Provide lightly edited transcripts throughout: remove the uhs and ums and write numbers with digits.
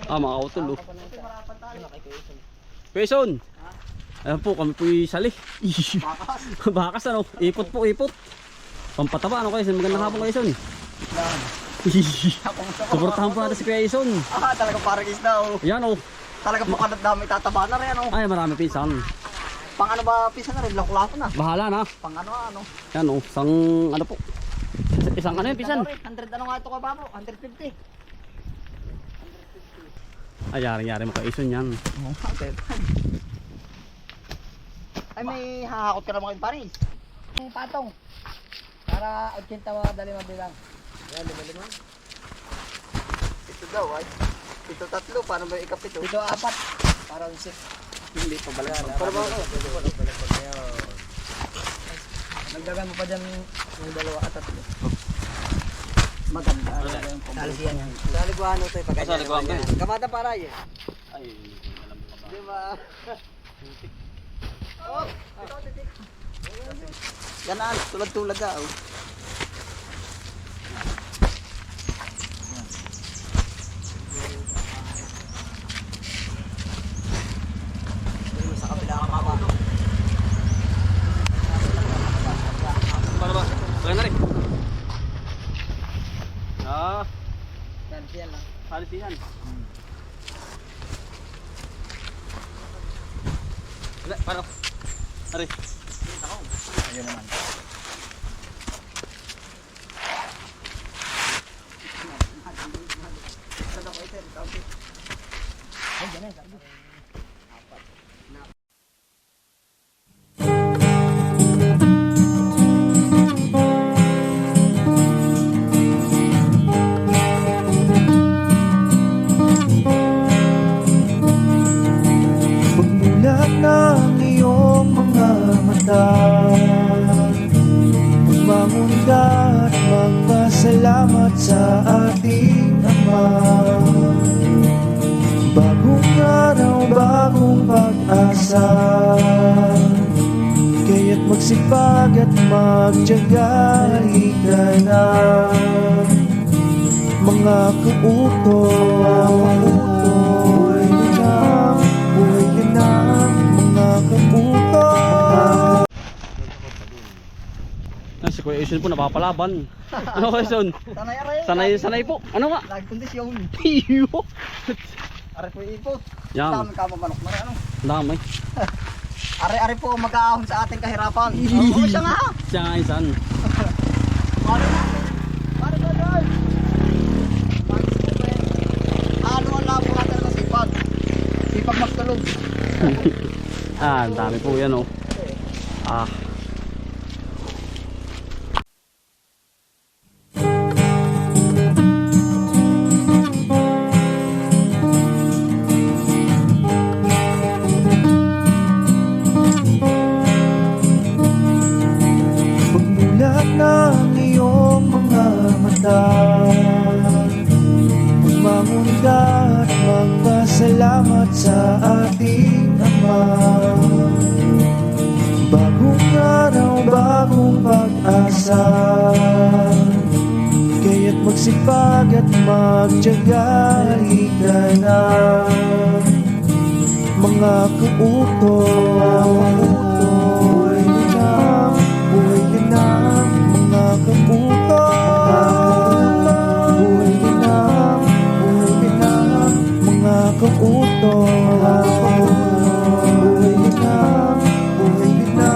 Mga kautol oh. Quezon. Ayan po, kami po yung sali. Bakas ano, ipot po, ipot. Pampataba ano Quezon, magandang hapon Quezon. Suportahan po natin si Quezon. Talaga parang isda oh. Yan oh. Talaga po kanat dami tataba na rin oh. Ay, marami pinsan. Pang ano ba pisa na rin, laklato na. Bahala na. Pang ano. Yan oh, isang ano po. Isang ano yun pinsan? 100 ano nga ito ka ba po? 150. Ay, yari-yari mo Quezon yan. Ay may hahakot ka naman kayo Paris. Yung patong. Para 80 dali mabilang. Yan, lima. Ito daw ay. Ito tatlo, paano ba ikapito? Ito apat. Parang 6. Hindi pa bala. Para ba ako? Nagdagan mo pa dyan ng dalawa at tatlo. Maganda. Salisiyan yan. Saliguan ito yung pagkanya. Saliguan ba? Kamata para yun. Ay, alam mo ba? Di ba? Oh, ito titik. Ganaan, tulad-tulad ka. Oh. Sa kabila ka pa ba? Para ba? Kaya na rin. Salisiyan lang. Salisihan. Wala, para. Ari. Ayun naman. Pagmulat ng iyong mga mata, bumangon ka at magpasalamat sa ating Ama. Bagong araw, bagong pag-asa, kaya't magsipag at magtiyaga. Halika na, mga kautoy, buhay ka na, mga kautoy. Si Kuya Quezon po napapalaban. Ano Quezon? Sanay po. Ano nga? Lagi kondisyon. Iyo. Are po ipot. Yan. Dami ka mamanok na rin ano. Dami. Are po mag-aahon sa ating kahirapan. Oo, siya nga. Siya nga isan. Pare na. Pare na doon. Ano ang labo natin ng sipag? Sipag magtulog. Ang dami po yan oh. Pagmulat ng iyong mga mata, bumangon ka at magpasalamat sa ating Ama. Bagong araw, bagong pag-asa, kaya't magsipag at magtiyaga. Halika na, mga kautoy, buhay ka na, mga kautoy, buhay ka na, mga kautoy, buhay ka na,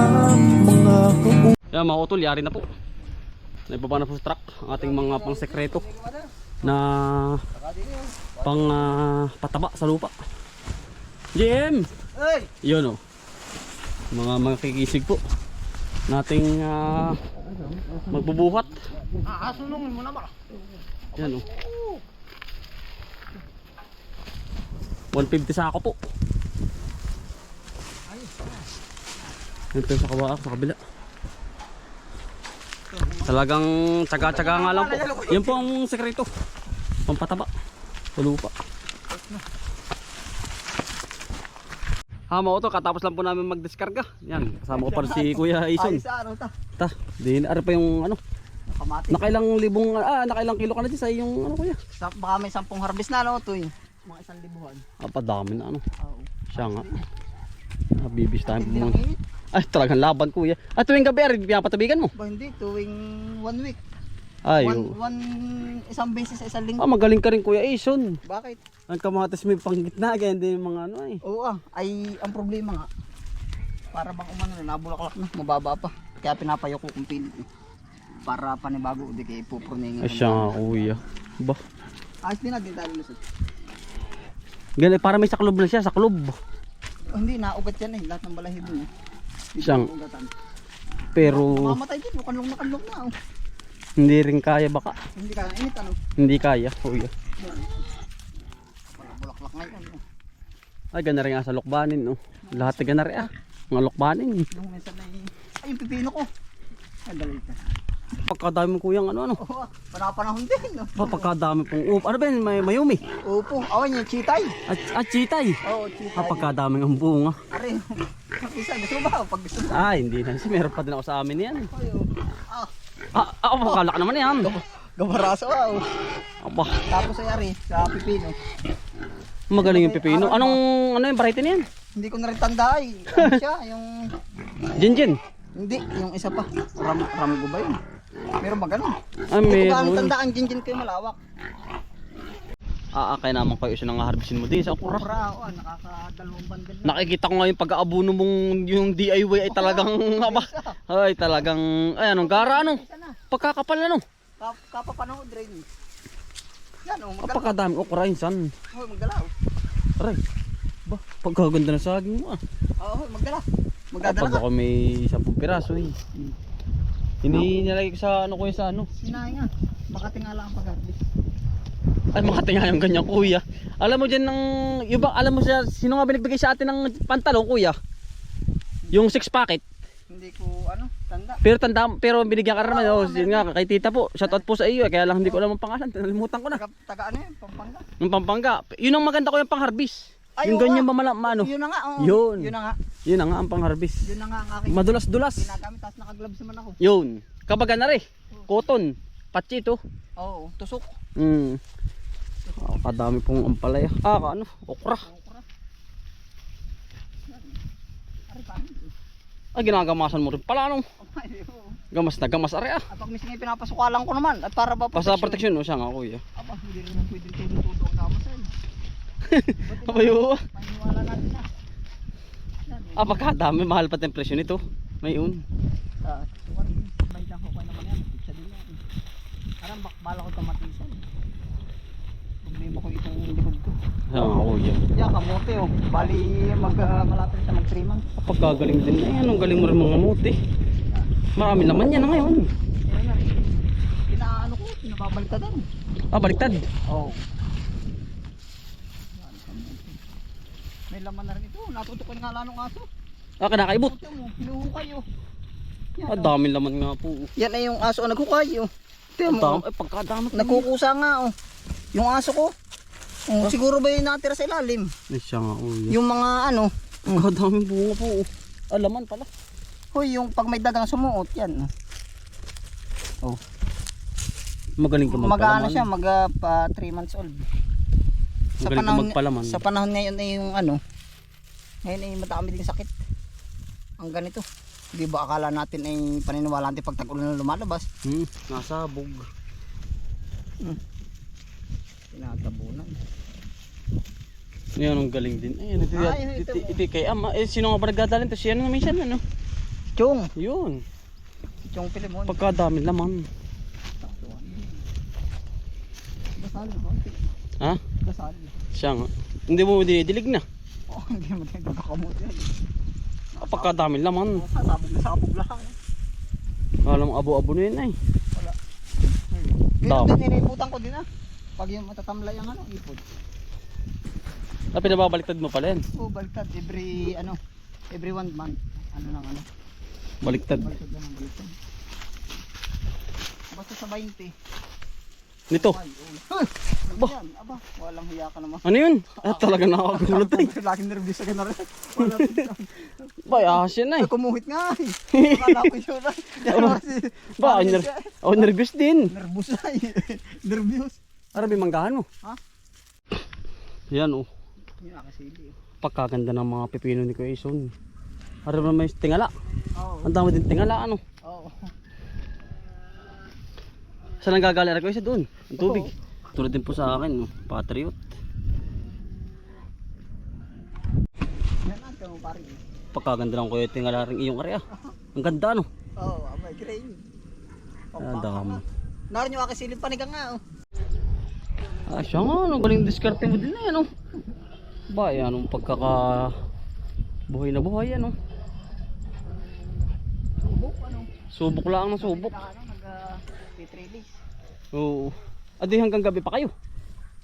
mga kautoy. Yan mga utol, yari na po. Naibaba na po sa truck ang ating mga pang sekreto na pang pataba sa lupa. JM! Hey! Yun oh. Mga makikisig po nating magbubuhat. Asunungin mo na ba? Yan oh. 150 sako po. Ito sa kabila. Talagang tsaga-tsaga nga lang po. Yan po ang sekreto. Pampataba sa lupa. Mga utol, katapos lang po namin magdiskarga. Yan, kasama ko pa si Kuya Ison. Din ara pa yung ano. Kamati. Nakailang kilo ka na din sa yung ano kuya? Baka may 10 harvest na no, Tuy. mga 1,000. Padami na ano. Oo. Siya nga. Bibis tayo Hindi muna. lang init. Ay, talagang laban kuya. At tuwing gabi, pinapatabigan mo. Ba hindi, tuwing 1 week. Ay, Isang beses sa isang linggo. magaling ka rin kuya Ison. Bakit? Ang kamatis may panggitna, kaya hindi yung mga ano eh. Oo ay ang problema nga. Para bang umano na nabulaklak na, mababa pa. Kaya pinapayo ko kung pilit. Para panibago, di kayo pupurningin. Ay, siya nga kuya. Ba? Ayos din natin tayo lusot. Ganun, para may saklob na siya, saklob. Oh, hindi, naugat yan eh. Lahat ng balahibo niya. Siyang, pero Mamatay din, kanlong na oh. hindi rin kaya baka. Hindi kaya, init ano. Hindi kaya kuya. Wala bulaklak ngayon. Ay, gana rin nga sa lukbanin, no. Lahat na gana rin mga lukbanin. Yung minsan na ay yung pipino ko. Ay, dalit ka. Pagkadami mo kuyang ano. Oo, panapanahon din. No? Pagkadami pong ano ba yun, may mayumi. Opo, awan yung chitay. At chitay. Oo, chitay. Pagkadaming ang bunga. Are, isa, gusto mo ba? Pag gusto mo. Ay, hindi na. Meron pa din ako sa amin yan. Ay, oh. Kalak naman yan. Gabaraso ah. Aba, Tapos ay ari, sa pipino. magaling yung pipino. Ano yung variety niyan? Hindi ko na rin tanda ay. Ano siya, yung... Jinjin. Hindi, yung isa pa. Ramgo ba yun? Meron ba ganun? Ah, Hindi ko ba ang meron. tanda ang jinjin ko yung malawak? Kaya naman kayo isa nang harbisin mo din sa okra. Okra, nakakadalawang bandel na. Nakikita ko ngayon pag-aabuno mong yung DIY ay talagang ay talagang anong gara ano? Isa na. Pagkakapal na no. Kapapanood rin. Yan o, magdalaw. Pagkadami okra insan. Hoy, magdalaw. Aray. Ba, pagkaganda na saging mo Oo, magdala. Magdadala Pag ka. ako may 10 piraso eh. Hindi nilagay ko sa ano ko yung sa ano. Sinahin nga. Makatingala ang pag-harvest. Ay makatinga yung ganyan kuya. Alam mo dyan ng iba, alam mo siya sino nga binigbigay sa atin ng pantalon kuya? Yung 6 packet. Hindi ko tanda. Pero binigyan ka naman yun nga kay tita po. Shoutout po sa iyo kaya lang hindi ko alam ang pangalan. Nalimutan ko na. Taga ano yun, Pampanga. Yung Pampanga. Yun ang maganda ko yung pang-harvest. Ay, Yung oo ganyan nga. ba ano? Yun na nga. Oo. Yun. Yun na nga. Yun na nga ang pang-harvest. Yun na nga ang aking Madulas-dulas. ginagamit. Tapos naka-gloves naman ako. Yun. Kabaga na rin. Cotton. Patchito. Oo, tusok. Kadami pong ampalaya. Okra. Okra. Ari pa. Ginagamasan mo rin pala ano. Ay, oo. Gamas na gamas are Pag mismo pinapasukalan ko naman at para ba Basta protection siya nga kuya. Aba, hindi rin naman pwedeng tudo ang gamas ay. Abayo. Paniwala natin na. Yan, Pagkadami mahal pa yung presyo nito. Mayroon. May lang ko naman yan. Isa din yan. Parang bala ko tamatisan. Problema ko itong likod ko. Kuya. Yan, kamote oh. Bali, malapit siya mag 3 months. Pagkagaling din. Anong galing mo rin mga muti. Marami naman yan ngayon. Ayan na. Pinaano ko, pinababalitadan. Baliktad. Oo. May laman na rin ito. Natutukan nga lang ng aso. Kinakaibot. Ito mo, hinuhukay oh. Yan, oh. Dami laman nga po. Yan ay yung aso ang naghukay oh. Ito mo. Pagkadami. Nagkukusa nga oh. Yung aso ko. Oh, siguro ba yung natira sa ilalim? Siya nga kuya. Yung mga ano. Pagkadami bunga po. Laman pala. Hoy, yung pag may dagang sumuot yan. Oh. Magaling ka magpalaman. Mag-ano siya, mag 3 months old. Magaling ka magpalaman. Sa panahon ngayon ay yung ano. Ngayon ay madami din sakit. Ang ganito. Di ba akala natin ay paniniwala natin pag tag-ulan na lumalabas? Nasabog. Tinatabunan. Yan ang galing din. Ayun, ito kay ama. Sino nga ba nagdadalhin? Tapos yan na minsan ano? Chong. Yun. Chong Pilimon. Pagkadami laman. Dasal ba? Ha? Dasal. Siya nga. Hindi mo didilig na. Oh, hindi mo tayo nagkakamot yan. Pagkadami laman. Sabog na sabog lang. Alam mo abo-abo na yun ay. Wala. Dam. Pero niliputan ko din ah. Pag yung matatamlay ang ano, ipod. Pinababaliktad mo pala yan. Oh, baliktad every 1 month. Ano lang ano. Baliktad. Baliktad lang ang baliktad. Basta sa 20. Nito. Ay, oh. Ano yan? Aba, walang hiya ka naman. Ano yun? Talaga nakakagulat ay. Laging nervous ka na rin. Wala Bay, asin na eh. kumuhit nga eh. Akala ko yun ah. Yan kasi. Ba, nervous din. Nervous ay. Nervous. Arabi manggahan mo. Ha? Yan oh. Yung akasili. Pagkaganda ng mga pipino ni Kuya Ison. Harap na may tingala. Oo. Ang dami din tingala ano. Oo. Saan ang gagaling ko isa doon? Ang tubig. Tulad din po sa akin, no? Patriot. Yan ang mo paring. Pagkaganda lang ko yung tingala rin iyong area. Ang ganda no. Oo, may grain. Ah, dami. Naroon yung akasilip panigang nga. Oh. Ah, siya nga, no? Galing diskarte mo din na yan, no? Ba, yan, anong pagkaka... Buhay na buhay, yan, no? Subok ano. Subok lang ng subok. Nag-release. Oo. Adi hanggang gabi pa kayo.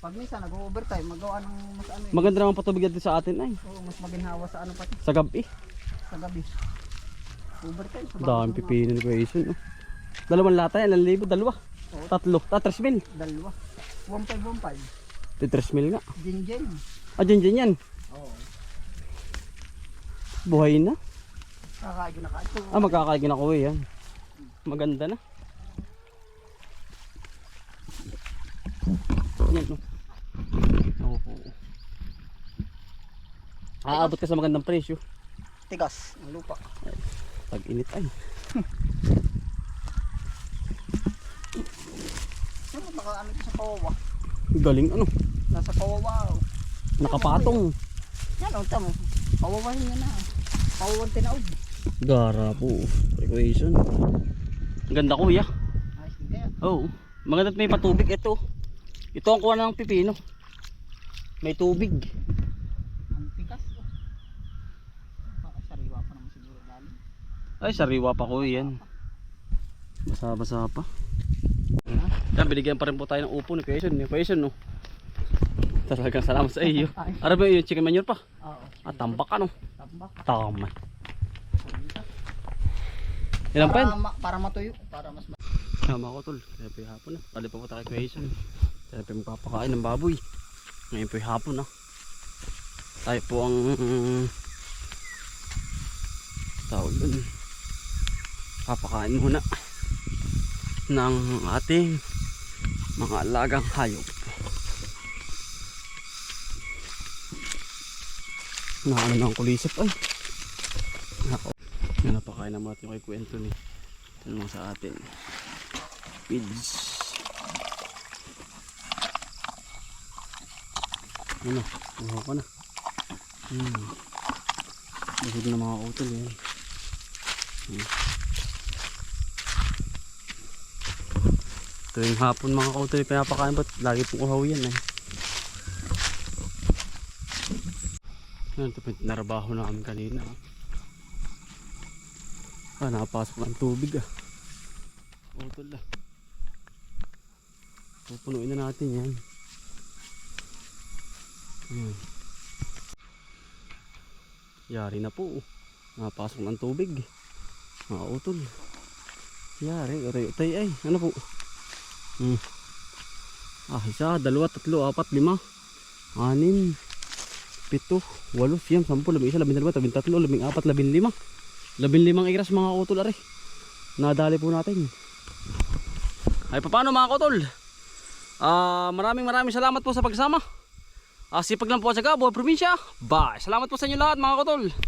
Pag minsan nag-overtime, magawa ng mas ano eh. Maganda naman patubig din sa atin, ay. Oo, mas maginhawa sa ano pati. Sa gabi. Sa gabi. Overtime. Sa Dami pipino ni Kuya Ison, no? Dalawang lata yan, 1,000, dalawa. Oo. Tatlo, 3,000. Dalawa. 1,515. 3,000 nga. Jinjen. Ah, dyan yan. Oo. Buhay na. Kakain na kaito. Ah, magkakaigin ako eh, yan. Maganda na. Yan, no? Oo. Aabot ka sa magandang presyo. Tigas ng lupa. Tag-init ay. Ano baka ano sa Kawawa? Galing ano. Nasa Kawawa. Oh. Nakapatong. Yan o, tamo. Kawawahin niya na. Kawawan tinaog. Gara po. Equation. Ang ganda kuya. Ayos din kaya. Oo. Maganda at may patubig. Ito. Ito ang kuha ng pipino. May tubig. Ang tigas. Oh. Baka sariwa pa naman siguro lalo. Ay, sariwa pa ko yan. Basa-basa pa. Yan, binigyan pa rin po tayo ng upo ni Kuya Ison, no? Talagang salamat sa iyo. Ano ba yung chicken manure pa? Oo. Ah, tambak ano? Tambak. Tama. Ilan pa yun? Para matuyo. Para mas Tama ko tol. Kaya po yung hapon na. Kali pa po tayo Kuya Ison. Kaya po yung magpapakain ng baboy. Ngayon po yung hapon na. Tayo po ang tawag dun. Papakain muna ng ating mga alagang hayop. Ano na ang kulisip ay. Nako. Yan, napakain naman natin kay Kuya Anthony. Ito naman sa atin. Feeds. Ano? Buha ko na. Busog na mga utol yan. Ito yung hapon mga kautol yung pinapakain ba't lagi pong uhaw yan eh. Yan, ito po yung narabaho namin kanina. Ah, nakapasok ng tubig ah. Utol ah. Pupunuin na natin yan. Yari na po. Nakapasok ng tubig. Mga utol. Yari, utay ay. Ano po? Ah, isa, dalawa, tatlo, apat, lima, anim, 7, 8, 9, 10, 11, 12, 13, 14, 15. 15 iras mga utol are. Nadali po natin. Ay paano mga utol? Maraming salamat po sa pagsama. Sipag lang po sa Gabo, probinsya. Bye. Salamat po sa inyo lahat mga utol.